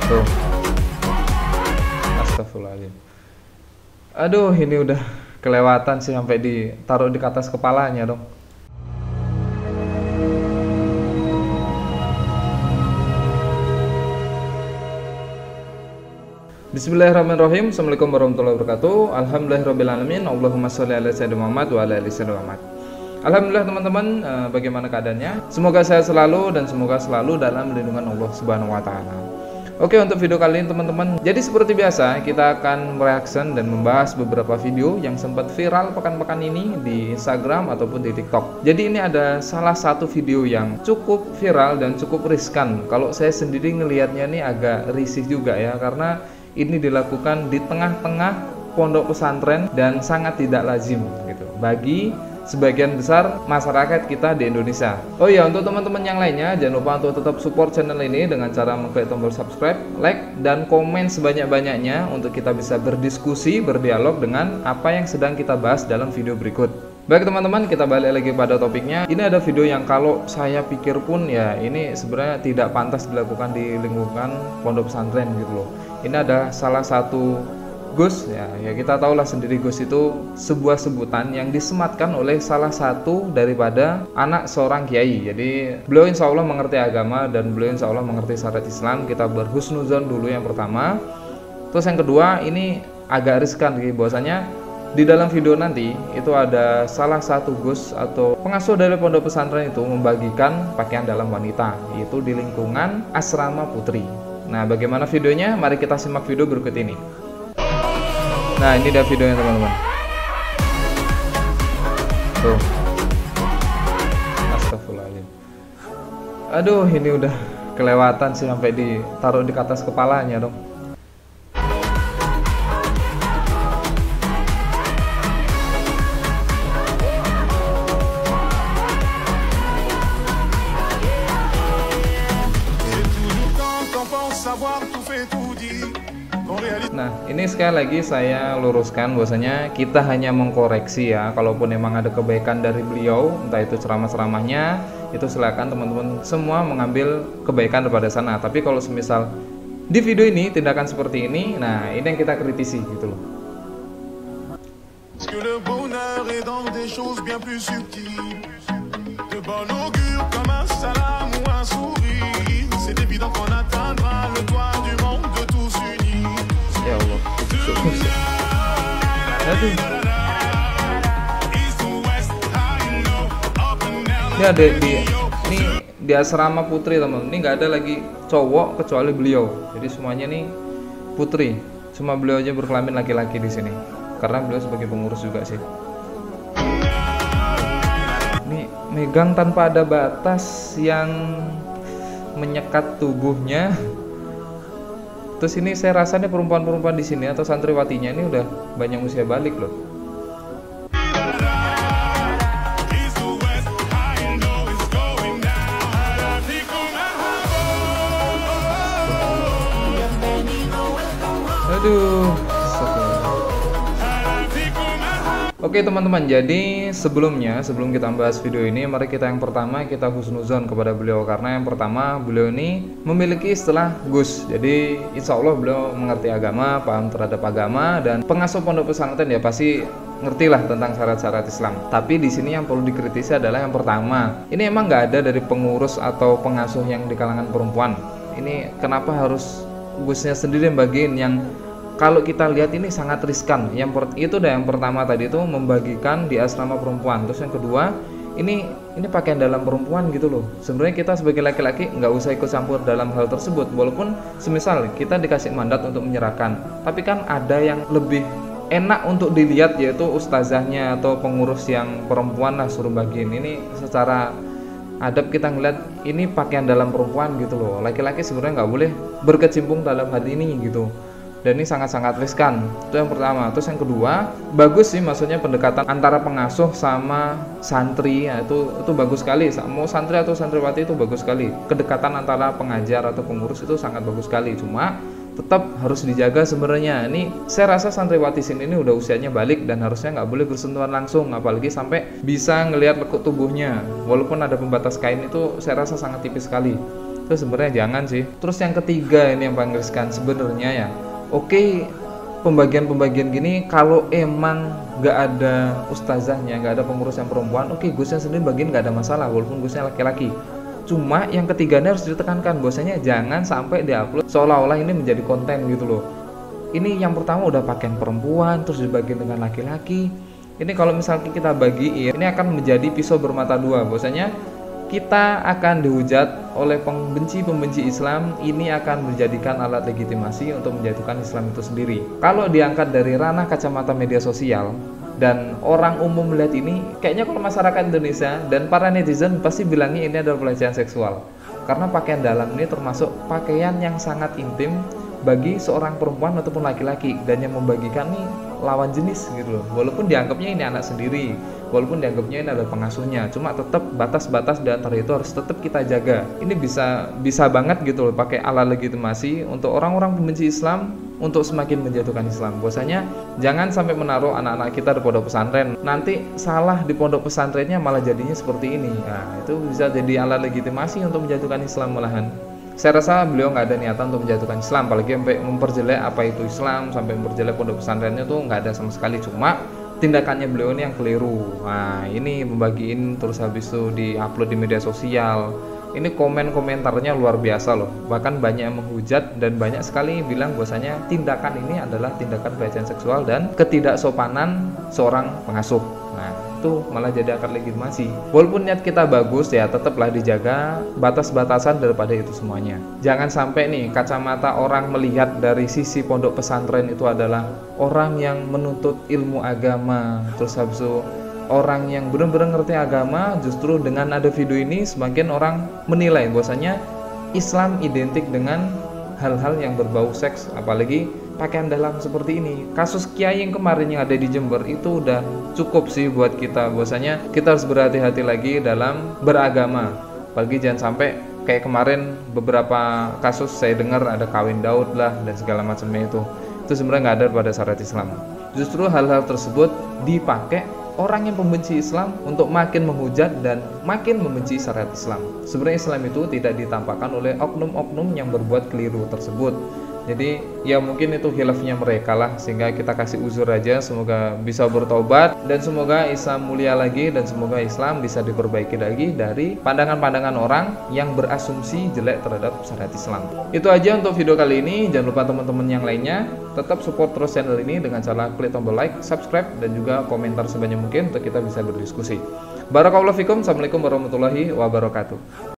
Tuh, astagfirullahaladzim. Aduh, ini udah kelewatan sih, sampai ditaruh di atas kepalanya dong. Bismillahirrahmanirrahim. Assalamualaikum warahmatullahi wabarakatuh. Alhamdulillahirrahmanirrahim. Allahumma sholli ala sayyidina Muhammad wa ala ali sayyidina Muhammad. Alhamdulillah teman-teman, bagaimana keadaannya? Semoga sehat selalu dan semoga selalu dalam lindungan Allah Subhanahu wa taala. Oke, untuk video kali ini teman-teman, jadi seperti biasa kita akan mereaction dan membahas beberapa video yang sempat viral pekan-pekan ini di Instagram ataupun di TikTok. Jadi ini ada salah satu video yang cukup viral dan cukup riskan. Kalau saya sendiri ngelihatnya nih agak risih juga ya, karena ini dilakukan di tengah-tengah pondok pesantren dan sangat tidak lazim gitu bagi sebagian besar masyarakat kita di Indonesia. Oh ya, untuk teman-teman yang lainnya jangan lupa untuk tetap support channel ini dengan cara mengklik tombol subscribe, like, dan komen sebanyak-banyaknya untuk kita bisa berdiskusi, berdialog dengan apa yang sedang kita bahas dalam video berikut. Baik teman-teman, kita balik lagi pada topiknya. Ini ada video yang kalau saya pikir pun ya ini sebenarnya tidak pantas dilakukan di lingkungan pondok pesantren gitu loh. Ini ada salah satu Gus, ya kita tahulah sendiri, Gus itu sebuah sebutan yang disematkan oleh salah satu daripada anak seorang kiai. Jadi beliau insya Allah mengerti agama dan beliau insya Allah mengerti syariat Islam. Kita berhusnuzon dulu yang pertama. Terus yang kedua, ini agak riskan gitu, bahwasanya di dalam video nanti itu ada salah satu Gus atau pengasuh dari pondok pesantren itu membagikan pakaian dalam wanita, yaitu di lingkungan asrama putri. Nah, bagaimana videonya? Mari kita simak video berikut ini. Nah, ini dia videonya teman-teman. Tuh, astagfirullahaladzim. Aduh, ini udah kelewatan sih, sampai ditaruh di atas kepalanya dong. Nah, ini sekali lagi saya luruskan bahwasanya kita hanya mengkoreksi ya. Kalaupun memang ada kebaikan dari beliau, entah itu ceramah-ceramahnya, itu silakan teman-teman semua mengambil kebaikan daripada sana. Tapi kalau semisal di video ini tindakan seperti ini, nah ini yang kita kritisi gitu loh. Ya Allah, aduh. Ini ada di asrama putri teman. Ini nggak ada lagi cowok kecuali beliau. Jadi semuanya nih putri. Cuma beliau aja berkelamin laki-laki di sini. Karena beliau sebagai pengurus juga sih. Ini megang tanpa ada batas yang menyekat tubuhnya. Terus ini saya rasanya perempuan-perempuan di sini atau santriwatinya ini udah banyak usia balik loh. Aduh. Oke teman-teman, jadi sebelum kita bahas video ini, mari kita yang pertama kita husnuzon kepada beliau. Karena yang pertama, beliau ini memiliki istilah Gus. Jadi insya Allah beliau mengerti agama, paham terhadap agama, dan pengasuh pondok pesantren ya pasti ngertilah tentang syarat-syarat Islam. Tapi di sini yang perlu dikritisi adalah yang pertama, ini emang nggak ada dari pengurus atau pengasuh yang di kalangan perempuan. Ini kenapa harus Gusnya sendiri yang bagiin, yang kalau kita lihat ini sangat riskan. Itu dah yang pertama tadi itu membagikan di asrama perempuan. Terus yang kedua, ini pakaian dalam perempuan gitu loh. Sebenarnya kita sebagai laki-laki nggak usah ikut campur dalam hal tersebut. Walaupun semisal kita dikasih mandat untuk menyerahkan, tapi kan ada yang lebih enak untuk dilihat, yaitu ustazahnya atau pengurus yang perempuan lah suruh bagiin. Ini secara adab kita ngeliat ini pakaian dalam perempuan gitu loh. Laki-laki sebenarnya nggak boleh berkecimpung dalam hal ini gitu. Dan ini sangat-sangat riskan. Itu yang pertama. Terus yang kedua, bagus sih maksudnya pendekatan antara pengasuh sama santri ya, itu bagus sekali. Mau santri atau santriwati itu bagus sekali. Kedekatan antara pengajar atau pengurus itu sangat bagus sekali. Cuma tetap harus dijaga sebenarnya. Ini saya rasa santriwati sini ini udah usianya balik dan harusnya nggak boleh bersentuhan langsung, apalagi sampai bisa ngelihat lekuk tubuhnya. Walaupun ada pembatas kain itu saya rasa sangat tipis sekali. Itu sebenarnya jangan sih. Terus yang ketiga ini yang paling riskan sebenarnya ya. Oke, pembagian-pembagian gini kalau emang nggak ada ustazahnya, nggak ada pengurus yang perempuan, oke Gusnya sendiri bagiin nggak ada masalah walaupun Gusnya laki-laki. Cuma yang ketiganya harus ditekankan bahwasanya jangan sampai diupload seolah-olah ini menjadi konten gitu loh. Ini yang pertama udah pakaian perempuan terus dibagiin dengan laki-laki. Ini kalau misalnya kita bagiin, ini akan menjadi pisau bermata dua. Bahwasanya kita akan dihujat oleh pembenci-pembenci Islam. Ini akan menjadikan alat legitimasi untuk menjatuhkan Islam itu sendiri. Kalau diangkat dari ranah kacamata media sosial dan orang umum melihat ini, kayaknya kalau masyarakat Indonesia dan para netizen pasti bilangnya ini adalah pelecehan seksual. Karena pakaian dalam ini termasuk pakaian yang sangat intim bagi seorang perempuan ataupun laki-laki, dan yang membagikan nih lawan jenis gitu loh. Walaupun dianggapnya ini anak sendiri, walaupun dianggapnya ini adalah pengasuhnya, cuma tetap batas-batas di antara itu harus tetap kita jaga. Ini bisa banget gitu loh pakai alat legitimasi untuk orang-orang pembenci Islam untuk semakin menjatuhkan Islam. Bahwasanya jangan sampai menaruh anak-anak kita di pondok pesantren, nanti salah di pondok pesantrennya malah jadinya seperti ini. Nah, itu bisa jadi alat legitimasi untuk menjatuhkan Islam malahan. Saya rasa beliau nggak ada niatan untuk menjatuhkan Islam, apalagi sampai memperjelek apa itu Islam, sampai memperjelek pondok pesantrennya tuh nggak ada sama sekali. Cuma tindakannya beliau ini yang keliru. Nah, ini membagiin terus habis itu diupload di media sosial. Ini komentarnya luar biasa loh. Bahkan banyak yang menghujat dan banyak sekali bilang bahwasanya tindakan ini adalah tindakan pelecehan seksual dan ketidaksopanan seorang pengasuh. Nah, itu malah jadi akar legitimasi. Walaupun niat kita bagus ya, tetaplah dijaga batas-batasan daripada itu semuanya. Jangan sampai nih kacamata orang melihat dari sisi pondok pesantren itu adalah orang yang menuntut ilmu agama, terus habis itu orang yang benar-benar ngerti agama. Justru dengan ada video ini semakin orang menilai bahwasanya Islam identik dengan hal-hal yang berbau seks, apalagi pakaian dalam seperti ini. Kasus kiai yang kemarin yang ada di Jember itu udah cukup sih buat kita bahwasanya kita harus berhati-hati lagi dalam beragama. Apalagi jangan sampai kayak kemarin beberapa kasus saya dengar ada kawin Daud lah dan segala macamnya itu sebenarnya nggak ada pada syariat Islam. Justru hal-hal tersebut dipakai orang yang membenci Islam untuk makin menghujat dan makin membenci syariat Islam. Sebenarnya Islam itu tidak ditampakkan oleh oknum-oknum yang berbuat keliru tersebut. Jadi ya mungkin itu khilafnya mereka lah, sehingga kita kasih uzur aja. Semoga bisa bertobat dan semoga Islam mulia lagi, dan semoga Islam bisa diperbaiki lagi dari pandangan-pandangan orang yang berasumsi jelek terhadap syariat Islam. Itu aja untuk video kali ini. Jangan lupa teman-teman yang lainnya tetap support terus channel ini dengan cara klik tombol like, subscribe, dan juga komentar sebanyak mungkin untuk kita bisa berdiskusi. Barakallahu fikum. Assalamualaikum warahmatullahi wabarakatuh.